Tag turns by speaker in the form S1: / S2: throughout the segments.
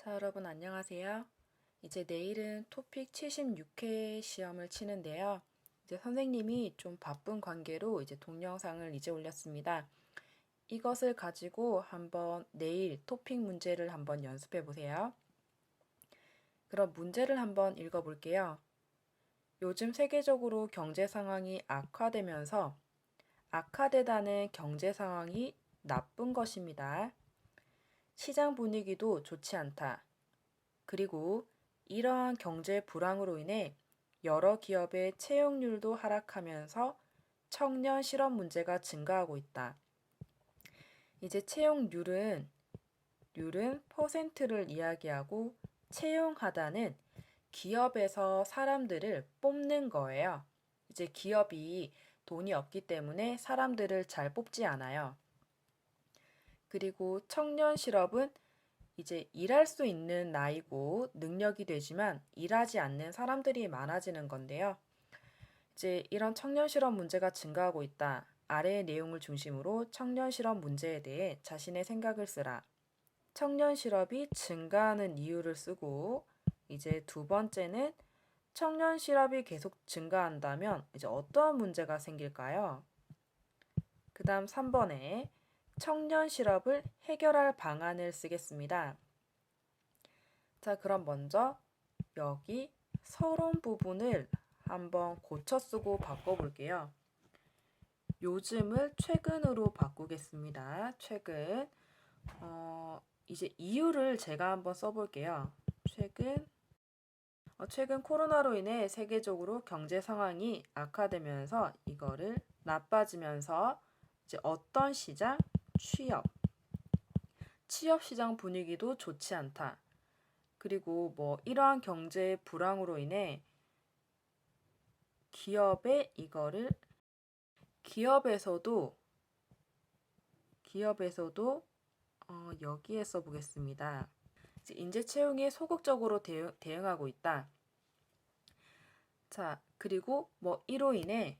S1: 자, 여러분 안녕하세요. 이제 내일은 토픽 76회 시험을 치는데요. 이제 선생님이 좀 바쁜 관계로 이제 동영상을 이제 올렸습니다. 이것을 가지고 한번 내일 토픽 문제를 한번 연습해 보세요. 그럼 문제를 한번 읽어 볼게요. 요즘 세계적으로 경제 상황이 악화되면서 악화되다는 경제 상황이 나쁜 것입니다. 시장 분위기도 좋지 않다. 그리고 이러한 경제 불황으로 인해 여러 기업의 채용률도 하락하면서 청년 실업 문제가 증가하고 있다. 이제 채용률은 퍼센트를 이야기하고 채용하다는 기업에서 사람들을 뽑는 거예요. 이제 기업이 돈이 없기 때문에 사람들을 잘 뽑지 않아요. 그리고 청년 실업은 이제 일할 수 있는 나이고 능력이 되지만 일하지 않는 사람들이 많아지는 건데요. 이제 이런 청년 실업 문제가 증가하고 있다. 아래의 내용을 중심으로 청년 실업 문제에 대해 자신의 생각을 쓰라. 청년 실업이 증가하는 이유를 쓰고 이제 두 번째는 청년 실업이 계속 증가한다면 이제 어떠한 문제가 생길까요? 그 다음 3번에 청년 실업을 해결할 방안을 쓰겠습니다. 자, 그럼 먼저 여기 서론 부분을 한번 고쳐 쓰고 바꿔볼게요. 요즘을 최근으로 바꾸겠습니다. 최근. 이제 이유를 제가 한번 써볼게요. 최근 코로나로 인해 세계적으로 경제 상황이 악화되면서 이거를 나빠지면서 이제 어떤 시장? 취업 시장 분위기도 좋지 않다. 그리고 뭐 이러한 경제 불황으로 인해 기업에서도 여기에 써보겠습니다. 이제 인재 채용에 소극적으로 대응하고 있다. 자, 그리고 뭐 이로 인해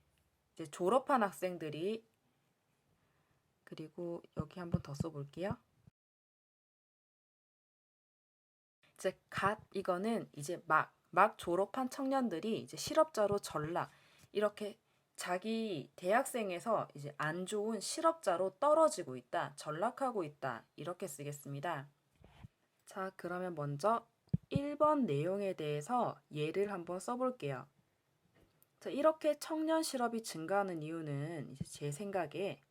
S1: 이제 졸업한 학생들이 그리고 여기 한번 더 써볼게요. 이제 이거는 이제 막 졸업한 청년들이 이제 실업자로 전락 이렇게 자기 대학생에서 이제 안 좋은 실업자로 떨어지고 있다, 전락하고 있다 이렇게 쓰겠습니다. 자, 그러면 먼저 1번 내용에 대해서 예를 한번 써볼게요. 자, 이렇게 청년 실업이 증가하는 이유는 이제 제 생각에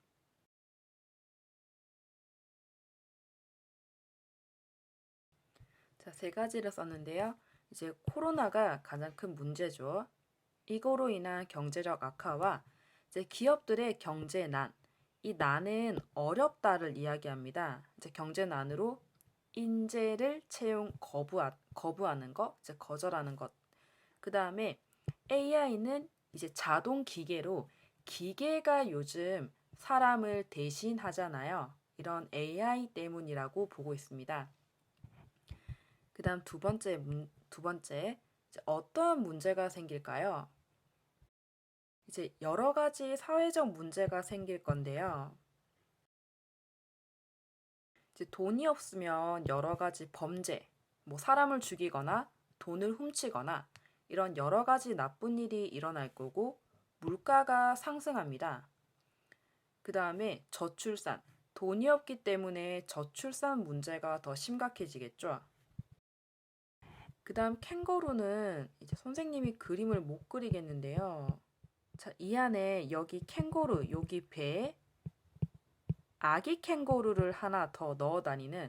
S1: 자, 세 가지를 썼는데요. 이제 코로나가 가장 큰 문제죠. 이거로 인한 경제적 악화와 이제 기업들의 경제난, 이 난은 어렵다를 이야기합니다. 이제 경제난으로 인재를 채용 거부하는 것, 이제 거절하는 것. 그 다음에 AI는 이제 자동 기계로 기계가 요즘 사람을 대신하잖아요. 이런 AI 때문이라고 보고 있습니다. 그 다음 두 번째, 이제 어떤 문제가 생길까요? 이제 여러 가지 사회적 문제가 생길 건데요. 이제 돈이 없으면 여러 가지 범죄, 뭐 사람을 죽이거나 돈을 훔치거나 이런 여러 가지 나쁜 일이 일어날 거고 물가가 상승합니다. 그 다음에 저출산, 돈이 없기 때문에 저출산 문제가 더 심각해지겠죠. 그 다음 캥거루는 이제 선생님이 그림을 못 그리겠는데요. 자, 이 안에 여기 캥거루, 여기 배에 아기 캥거루를 하나 더 넣어 다니는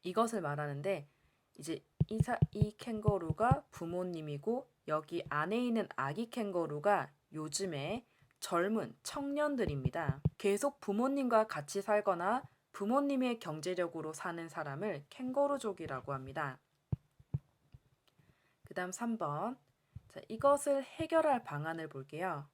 S1: 이것을 말하는데 이제 이 캥거루가 부모님이고 여기 안에 있는 아기 캥거루가 요즘에 젊은 청년들입니다. 계속 부모님과 같이 살거나 부모님의 경제력으로 사는 사람을 캥거루족이라고 합니다. 그 다음 3번. 자, 이것을 해결할 방안을 볼게요.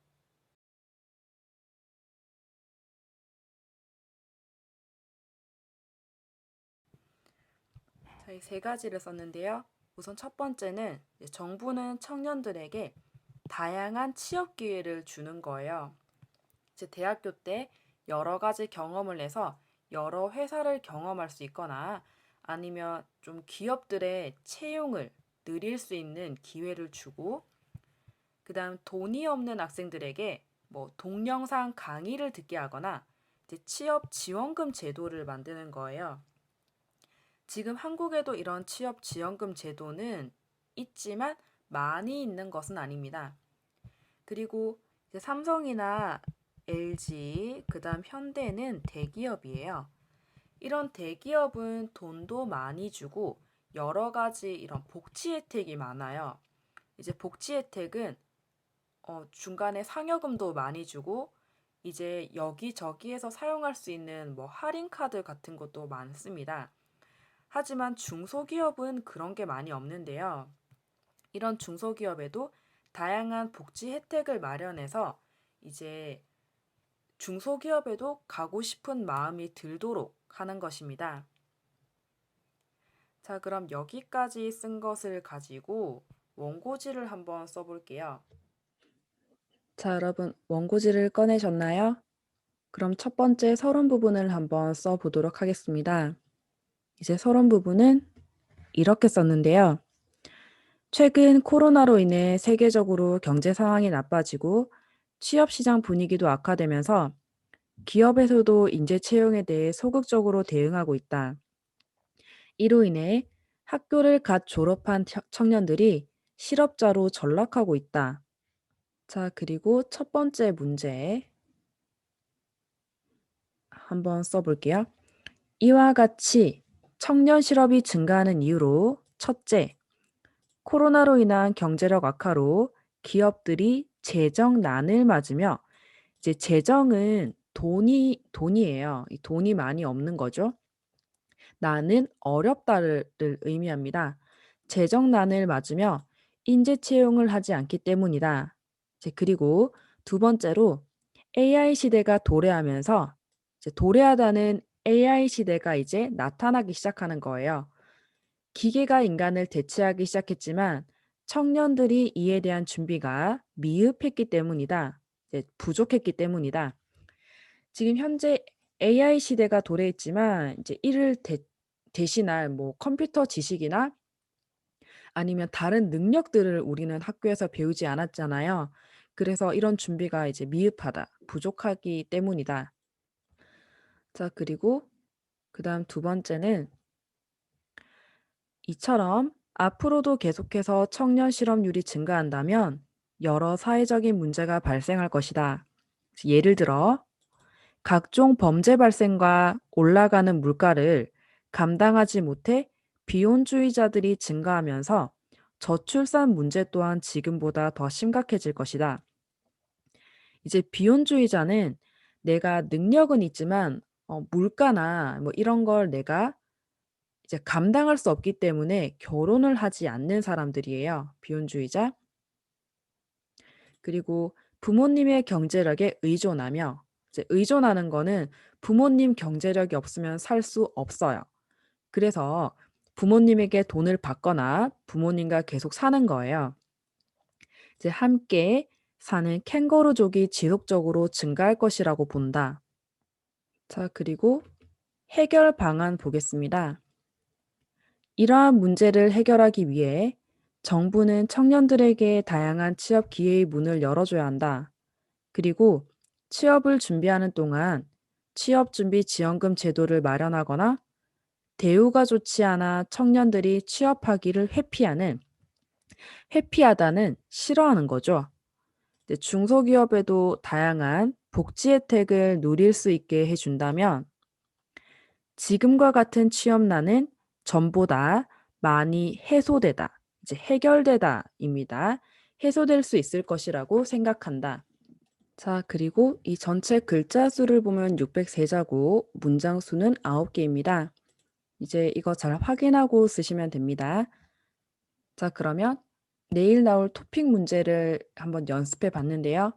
S1: 자, 이 세 가지를 썼는데요. 우선 첫 번째는 정부는 청년들에게 다양한 취업 기회를 주는 거예요. 이제 대학교 때 여러 가지 경험을 해서 여러 회사를 경험할 수 있거나 아니면 좀 기업들의 채용을 늘릴 수 있는 기회를 주고, 그다음 돈이 없는 학생들에게 뭐 동영상 강의를 듣게 하거나 이제 취업 지원금 제도를 만드는 거예요. 지금 한국에도 이런 취업 지원금 제도는 있지만 많이 있는 것은 아닙니다. 그리고 이제 삼성이나 LG, 그다음 현대는 대기업이에요. 이런 대기업은 돈도 많이 주고 여러 가지 이런 복지 혜택이 많아요. 이제 복지 혜택은 중간에 상여금도 많이 주고 이제 여기저기에서 사용할 수 있는 뭐 할인 카드 같은 것도 많습니다. 하지만 중소기업은 그런 게 많이 없는데요. 이런 중소기업에도 다양한 복지 혜택을 마련해서 이제 중소기업에도 가고 싶은 마음이 들도록 하는 것입니다. 자, 그럼 여기까지 쓴 것을 가지고 원고지를 한번 써볼게요. 자, 여러분, 원고지를 꺼내셨나요? 그럼 첫 번째 서론 부분을 한번 써보도록 하겠습니다. 이제 서론 부분은 이렇게 썼는데요. 최근 코로나로 인해 세계적으로 경제 상황이 나빠지고 취업 시장 분위기도 악화되면서 기업에서도 인재 채용에 대해 소극적으로 대응하고 있다. 이로 인해 학교를 갓 졸업한 청년들이 실업자로 전락하고 있다. 자, 그리고 첫 번째 문제 한번 써볼게요. 이와 같이 청년 실업이 증가하는 이유로 첫째, 코로나로 인한 경제력 악화로 기업들이 재정난을 맞으며 이제 재정은 돈이에요. 이 돈이 많이 없는 거죠. 난은 어렵다를 의미합니다. 재정난을 맞으며 인재 채용을 하지 않기 때문이다. 이제 그리고 두 번째로 AI 시대가 도래하면서 이제 도래하다는 AI 시대가 이제 나타나기 시작하는 거예요. 기계가 인간을 대체하기 시작했지만 청년들이 이에 대한 준비가 미흡했기 때문이다. 이제 부족했기 때문이다. 지금 현재 AI 시대가 도래했지만 이제 이를 대신할 뭐 컴퓨터 지식이나 아니면 다른 능력들을 우리는 학교에서 배우지 않았잖아요. 그래서 이런 준비가 이제 미흡하다, 부족하기 때문이다. 자, 그리고 그다음 두 번째는 이처럼 앞으로도 계속해서 청년 실업률이 증가한다면 여러 사회적인 문제가 발생할 것이다. 예를 들어 각종 범죄 발생과 올라가는 물가를 감당하지 못해 비혼주의자들이 증가하면서 저출산 문제 또한 지금보다 더 심각해질 것이다. 이제 비혼주의자는 내가 능력은 있지만 물가나 뭐 이런 걸 내가 이제 감당할 수 없기 때문에 결혼을 하지 않는 사람들이에요. 비혼주의자. 그리고 부모님의 경제력에 의존하며 이제 의존하는 거는 부모님 경제력이 없으면 살 수 없어요. 그래서 부모님에게 돈을 받거나 부모님과 계속 사는 거예요. 이제 함께 사는 캥거루족이 지속적으로 증가할 것이라고 본다. 자, 그리고 해결 방안 보겠습니다. 이러한 문제를 해결하기 위해 정부는 청년들에게 다양한 취업 기회의 문을 열어줘야 한다. 그리고 취업을 준비하는 동안 취업준비 지원금 제도를 마련하거나 대우가 좋지 않아 청년들이 취업하기를 회피하다는 싫어하는 거죠. 중소기업에도 다양한 복지 혜택을 누릴 수 있게 해준다면 지금과 같은 취업난은 전보다 많이 해소되다, 이제 해결되다입니다. 해소될 수 있을 것이라고 생각한다. 자, 그리고 이 전체 글자 수를 보면 603자고 문장 수는 9개입니다. 이제 이거 잘 확인하고 쓰시면 됩니다. 자, 그러면 내일 나올 토픽 문제를 한번 연습해 봤는데요.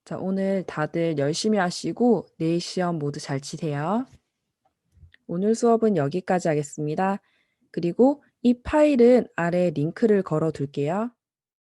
S1: 자, 오늘 다들 열심히 하시고 내일 시험 모두 잘 치세요. 오늘 수업은 여기까지 하겠습니다. 그리고 이 파일은 아래 링크를 걸어 둘게요.